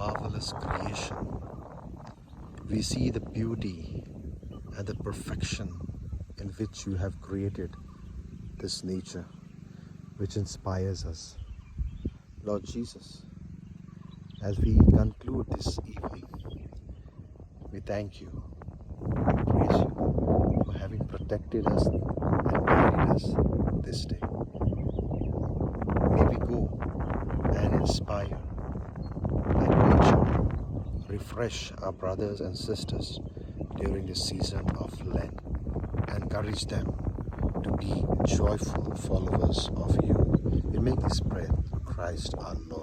marvelous creation. We see the beauty and the perfection in which you have created this nature, which inspires us. Lord Jesus, as we conclude this evening, we thank you, we praise you for having protected us and guided us this day. May we go and inspire like nature, refresh our brothers and sisters during the season of Lent, encourage them to be joyful followers of you. We make this prayer through Christ our Lord.